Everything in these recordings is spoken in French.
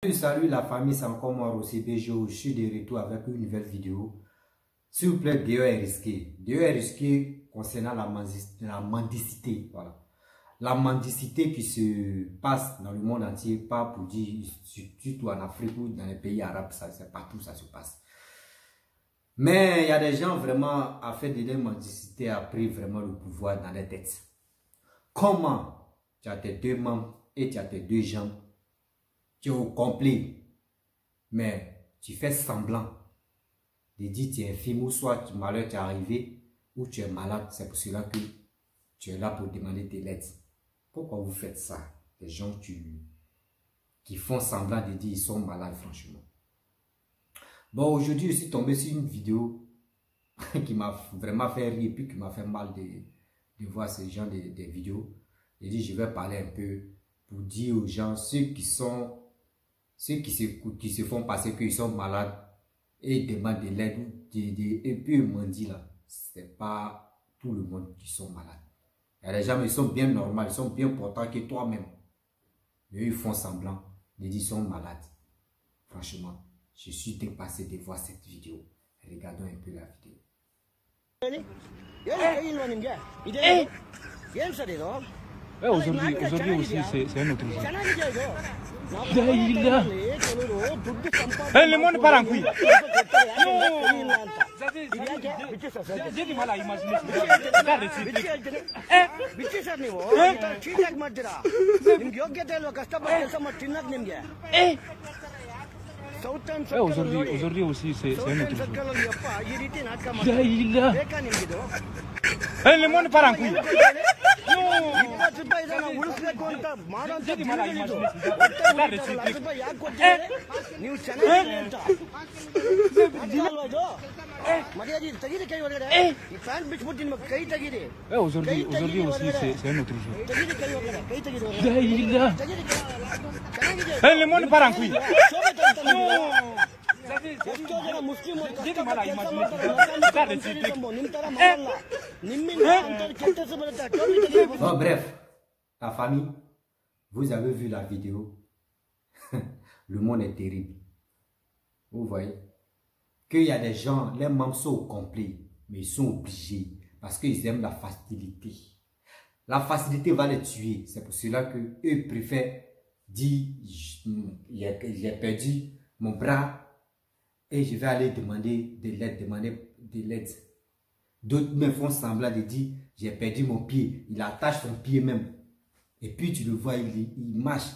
Salut la famille, c'est encore moi Rossi Bejo. Je suis de retour avec une nouvelle vidéo. S'il vous plaît, Dieu est risqué. Dieu est risqué concernant la mendicité. Voilà. La mendicité qui se passe dans le monde entier, pas pour dire surtout en Afrique ou dans les pays arabes, ça c'est partout ça se passe. Mais il y a des gens vraiment à faire de la mendicité a pris vraiment le pouvoir dans les têtes. Comment tu as tes deux membres et tu as tes deux jambes? Tu es au complet, mais tu fais semblant de dire que tu es infirme ou soit malheur t'est arrivé ou tu es malade. C'est pour cela que tu es là pour demander de l'aide. Pourquoi vous faites ça? Les gens qui font semblant de dire qu'ils sont malades, franchement. Bon, aujourd'hui, je suis tombé sur une vidéo qui m'a vraiment fait rire et puis qui m'a fait mal de voir ce genre de vidéos. J'ai dit, je vais parler un peu pour dire aux gens, ceux qui se font passer qu'ils sont malades et demandent de l'aide et puis ils m'ont dit là, c'est pas tout le monde qui sont malades. Il y a des gens, ils sont bien normaux, ils sont bien portants que toi-même. Mais ils font semblant de dire qu'ils sont malades. Franchement, je suis dépassé de voir cette vidéo. Regardons un peu la vidéo. Aujourd'hui aussi, c'est un autre jour. Le monde part en couille. J'ai du mal à imaginer. Aujourd'hui aussi, c'est un autre jour. Le monde part en couille. Aujourd'hui aussi, c'est un autre jour. Le monde part en couille. Bon, bref, la famille, vous avez vu la vidéo. Le monde est terrible. Vous voyez qu'il y a des gens, les membres sont au complet, mais ils sont obligés parce qu'ils aiment la facilité. La facilité va les tuer. C'est pour cela qu'eux préfèrent dire j'ai perdu mon bras et je vais aller demander de l'aide, D'autres me font semblant de dire j'ai perdu mon pied. Il attache son pied même. Et puis tu le vois, il marche.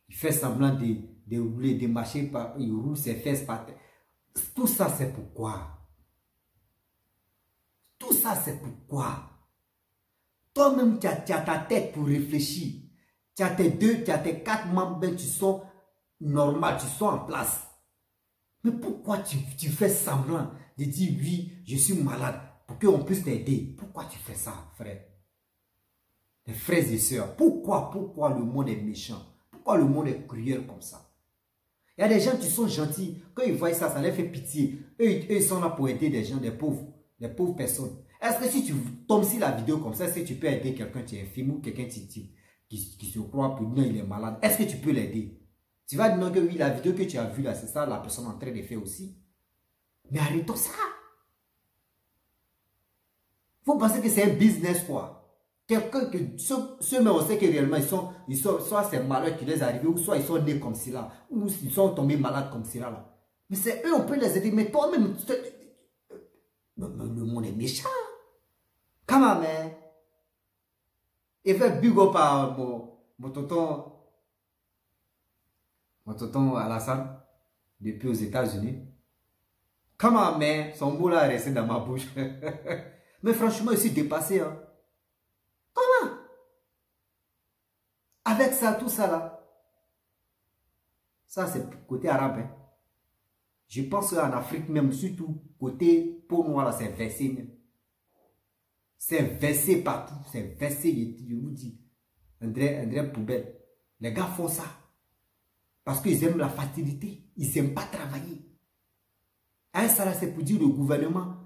Il fait semblant de rouler, de marcher, il roule ses fesses par terre. Tout ça c'est pourquoi? Tout ça c'est pourquoi? Toi-même tu as ta tête pour réfléchir. Tu as tes 4 membres, tu sont normaux, tu sont en place. Mais pourquoi tu fais semblant de dire oui, je suis malade pour qu'on puisse t'aider? Pourquoi tu fais ça, frère? Les frères et sœurs, pourquoi le monde est méchant? Pourquoi le monde est cruel comme ça? Il y a des gens qui sont gentils, quand ils voient ça, ça les fait pitié. Eux, ils sont là pour aider des gens, des pauvres personnes. Est-ce que si tu tombes sur la vidéo comme ça, est-ce que tu peux aider quelqu'un qui est infirme ou quelqu'un qui se croit pour dire qu'il est malade? Est-ce que tu peux l'aider? Tu vas dire que oui, la vidéo que tu as vue là, c'est ça la personne en train de faire aussi. Mais arrêtons ça. Vous pensez que c'est un business quoi? Quelqu'un que ceux-mêmes on sait que réellement soit c'est malheur qui les arrive, ou soit ils sont nés comme cela, ou ils sont tombés malades comme cela là. Mais c'est eux, on peut les aider, mais toi-même, le monde est méchant. Comment, mais? Et fait big up par mon tonton Alassane, depuis aux États-Unis. Comment, mais? Son mot là est resté dans ma bouche. Mais franchement, je suis dépassé, hein. Comment? Avec ça, tout ça là. Ça, c'est côté arabe, hein. Je pense qu'en Afrique même, surtout côté peau noire là, c'est versé. C'est versé partout. C'est versé, je vous dis. André poubelle. Les gars font ça. Parce qu'ils aiment la facilité. Ils n'aiment pas travailler. Hein, ça là, c'est pour dire le gouvernement.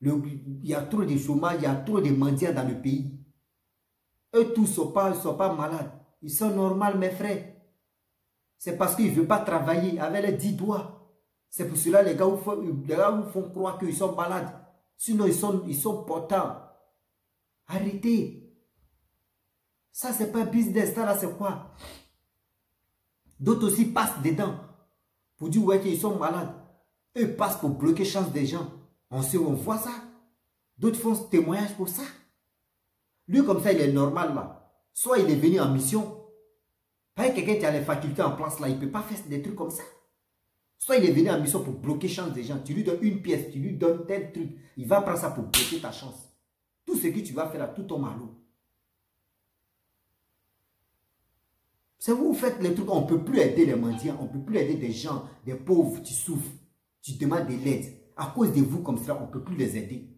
Il y a trop de chômage, il y a trop de mendiants dans le pays. Eux tous ne sont pas malades. Ils sont normaux, mes frères. C'est parce qu'il ne veut pas travailler avec les 10 doigts. C'est pour cela les gars vous font croire qu'ils sont malades. Sinon, ils sont portants. Arrêtez. Ça, c'est pas un business. Ça, là, c'est quoi? D'autres aussi passent dedans pour dire ouais qu'ils sont malades. Eux passent pour bloquer chance des gens. On voit ça. D'autres font ce témoignage pour ça. Lui, comme ça, il est normal là. Soit il est venu en mission. Pas quelqu'un qui a les facultés en place là, il ne peut pas faire des trucs comme ça. Soit il est venu en mission pour bloquer chance des gens. Tu lui donnes une pièce, tu lui donnes tel truc. Il va prendre ça pour bloquer ta chance. Tout ce que tu vas faire là, tout tombe à l'eau. C'est vous faites les trucs, on ne peut plus aider les mendiants, on ne peut plus aider des gens, des pauvres qui souffrent. Tu demandes de l'aide. À cause de vous comme ça, on ne peut plus les aider.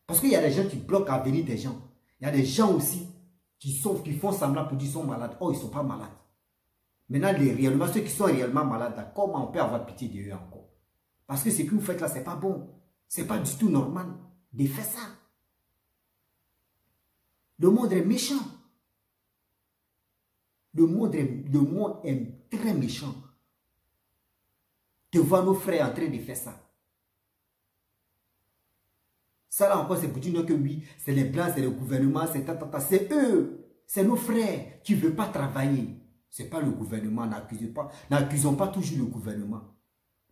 Parce qu'il y a des gens qui bloquent l'avenir des gens. Il y a des gens aussi qui font semblant pour dire qu'ils sont malades. Oh, ils ne sont pas malades. Maintenant, ceux qui sont réellement malades, là, comment on peut avoir pitié d'eux encore? Parce que ce que vous faites là, ce n'est pas bon. Ce n'est pas du tout normal de faire ça. Le monde est méchant. Le monde est très méchant. De voir nos frères en train de faire ça. Ça là encore, c'est pour dire que oui, c'est les blancs, c'est le gouvernement, c'est eux, c'est nos frères qui ne veulent pas travailler. Ce n'est pas le gouvernement, n'accusons pas toujours le gouvernement.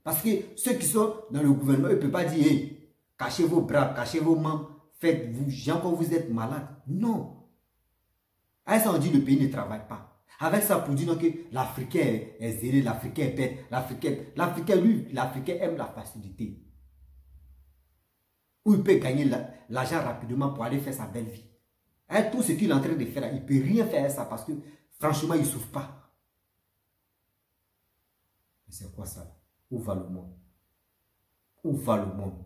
Parce que ceux qui sont dans le gouvernement, ils ne peuvent pas dire, hey, cachez vos bras, cachez vos mains, faites-vous, genre quand vous êtes malade. Non. Avec ça, on dit que le pays ne travaille pas. Avec ça, pour dire que l'Africain est zélé, l'Africain est bête, l'Africain aime la facilité. Où il peut gagner l'argent rapidement pour aller faire sa belle vie. Avec tout ce qu'il est en train de faire, il ne peut rien faire ça parce que franchement, il ne souffre pas. Mais c'est quoi ça? Où va le monde? Où va le monde?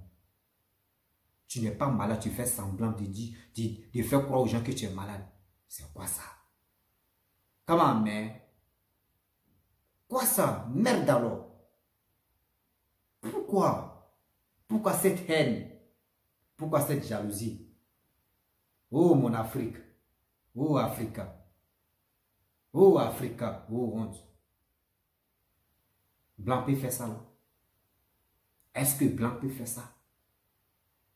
Tu n'es pas malade, tu fais semblant de faire croire aux gens que tu es malade. C'est quoi ça? Comment, mais? Quoi ça? Merde alors. Pourquoi? Pourquoi cette haine? Pourquoi cette jalousie? Oh mon Afrique. Oh Africa. Oh Africa. Oh honte. Blanc peut faire ça là? Est-ce que Blanc peut faire ça?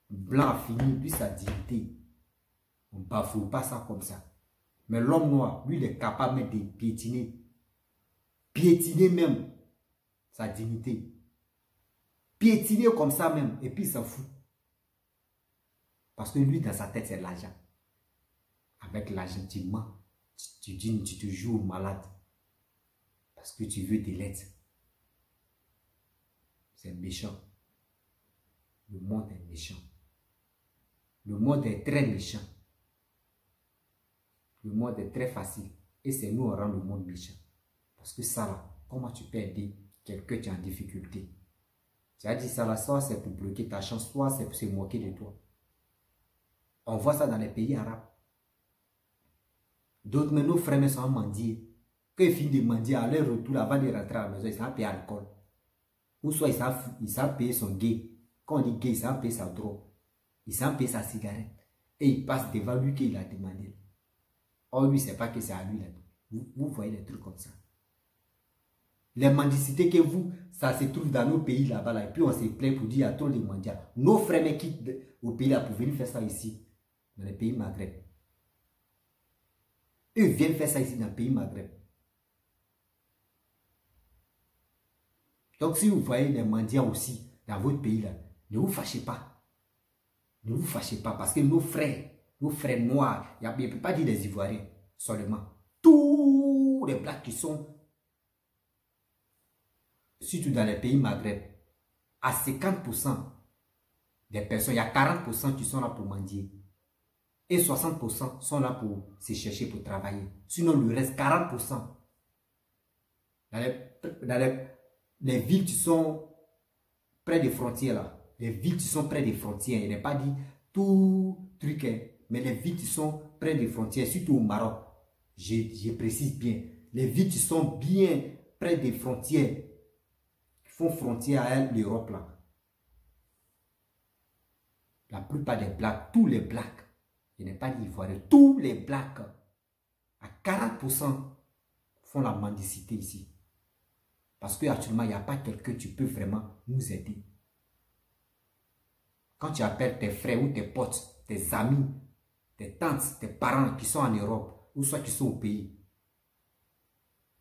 Blanc a fini puis sa dignité. On ne bafoue pas ça comme ça. Mais l'homme noir, lui, il est capable de piétiner. Piétiner même sa dignité. Piétiner comme ça même. Et puis il s'en fout. Parce que lui, dans sa tête, c'est l'argent. Avec l'argent, tu mens. Tu te joues malade. Parce que tu veux de l'aide. C'est méchant. Le monde est méchant. Le monde est très méchant. Le monde est très facile. Et c'est nous qui rend le monde méchant. Parce que ça là, comment tu peux aider quelqu'un qui est en difficulté? Tu as dit ça là, soit c'est pour bloquer ta chance, soit c'est pour se moquer de toi. On voit ça dans les pays arabes. D'autres, mais nos frères sont mendier. Quand ils finissent de mendier, à leur retour, avant de rentrer à la maison, ils savent payer l'alcool. Ou soit ils savent payer son gay. Quand on dit gay, ils savent payer sa drogue. Ils savent payer sa cigarette. Et ils passent devant lui qu'il a demandé. Or, lui, c'est pas que c'est à lui. Là. Vous voyez des trucs comme ça. Les mendicités que vous, ça se trouve dans nos pays là-bas. Là, et puis on se plaint pour dire qu'il y a trop de mendiants. Nos frères me quittent au pays là pour venir faire ça ici. Dans les pays Maghreb. Eux viennent faire ça ici dans le pays Maghreb. Donc si vous voyez des mendiants aussi dans votre pays là, ne vous fâchez pas. Ne vous fâchez pas parce que nos frères noirs, il ne peut pas dire des Ivoiriens seulement. Tous les blacks qui sont, surtout dans les pays Maghreb, à 50% des personnes, il y a 40% qui sont là pour mendier. Et 60% sont là pour se chercher, pour travailler. Sinon, le reste, 40%. Dans les villes qui sont près des frontières, là. Les villes qui sont près des frontières, il n'est pas dit tout truc, hein, mais les villes qui sont près des frontières, surtout au Maroc, je précise bien, les villes qui sont bien près des frontières, qui font frontière à l'Europe, là. La plupart des blacks, tous les blacks, je n'ai pas dit ivoiriens, tous les blacks, à 40%, font la mendicité ici. Parce qu'actuellement, il n'y a pas quelqu'un qui peut vraiment nous aider. Quand tu appelles tes frères ou tes potes, tes amis, tes tantes, tes parents qui sont en Europe, ou soit qui sont au pays,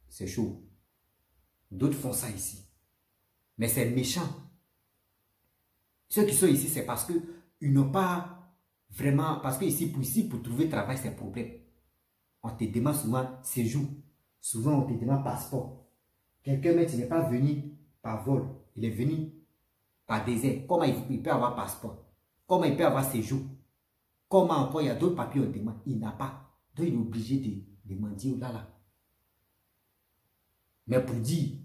c'est chaud. D'autres font ça ici. Mais c'est méchant. Ceux qui sont ici, c'est parce qu'ils n'ont pas vraiment... Parce que ici, pour trouver travail, c'est problème. On te demande souvent séjour. Souvent, on te demande passeport. Quelqu'un, mais tu n'es pas venu par vol. Il est venu par désert. Comment il peut avoir passeport? Comment il peut avoir séjour? Comment encore il y a d'autres papiers on demande? Il n'a pas. Donc, il est obligé de mentir là. Mais pour dire,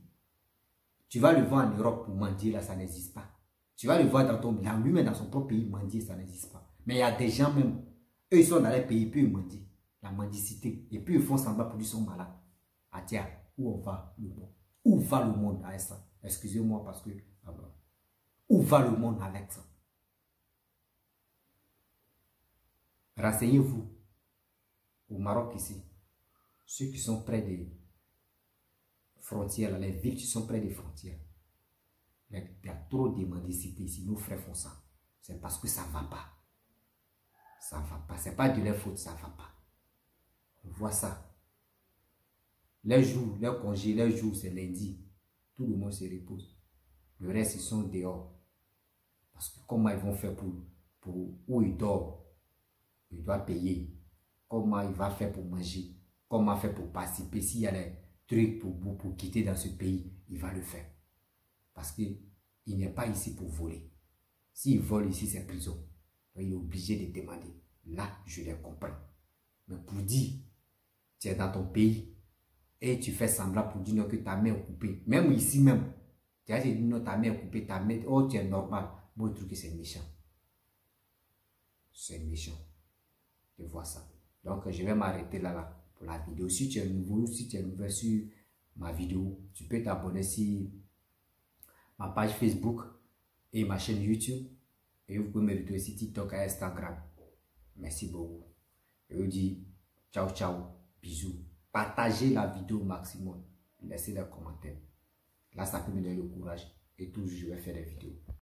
tu vas le voir en Europe pour mentir, là, ça n'existe pas. Tu vas le voir dans ton pays, lui-même dans son propre pays, mentir, ça n'existe pas. Mais il y a des gens même, eux, ils sont dans les pays, puis ils mentent. La mendicité. Et puis, ils font semblant pour qu'ils sont malades. Ah tiens, où on va le monde? Où va le monde avec ça? Excusez-moi parce que... Où va le monde avec ça? Renseignez-vous. Au Maroc ici, ceux qui sont près des frontières, les villes qui sont près des frontières, il y a trop de mendicité ici. Nos frères font ça. C'est parce que ça ne va pas. Ça ne va pas. Ce n'est pas de leur faute, ça ne va pas. On voit ça. Les jours, les congés, les jours, c'est lundi. Tout le monde se repose. Le reste, ils sont dehors. Parce que comment ils vont faire pour où ils dorment? Il doit payer. Comment il va faire pour manger? Comment faire pour participer? S'il y a des trucs pour quitter dans ce pays, il va le faire. Parce qu'il n'est pas ici pour voler. S'il vole ici, c'est prison. Donc, il est obligé de demander. Là, je les comprends. Mais pour dire, tu es dans ton pays et tu fais semblant pour dire que ta main est coupée. Même ici même, tu as dit non, ta main est coupée, ta main, oh, tu es normal. Moi, je trouve que c'est méchant. C'est méchant de voir ça. Donc, je vais m'arrêter là pour la vidéo. Si tu es nouveau, si tu es nouvelle sur ma vidéo, tu peux t'abonner sur ma page Facebook et ma chaîne YouTube. Et vous pouvez me retrouver sur TikTok et Instagram. Merci beaucoup. Je vous dis ciao, ciao, bisous. Partagez la vidéo au maximum. Laissez des commentaires. Là, ça peut me donner le courage. Et toujours, je vais faire des vidéos.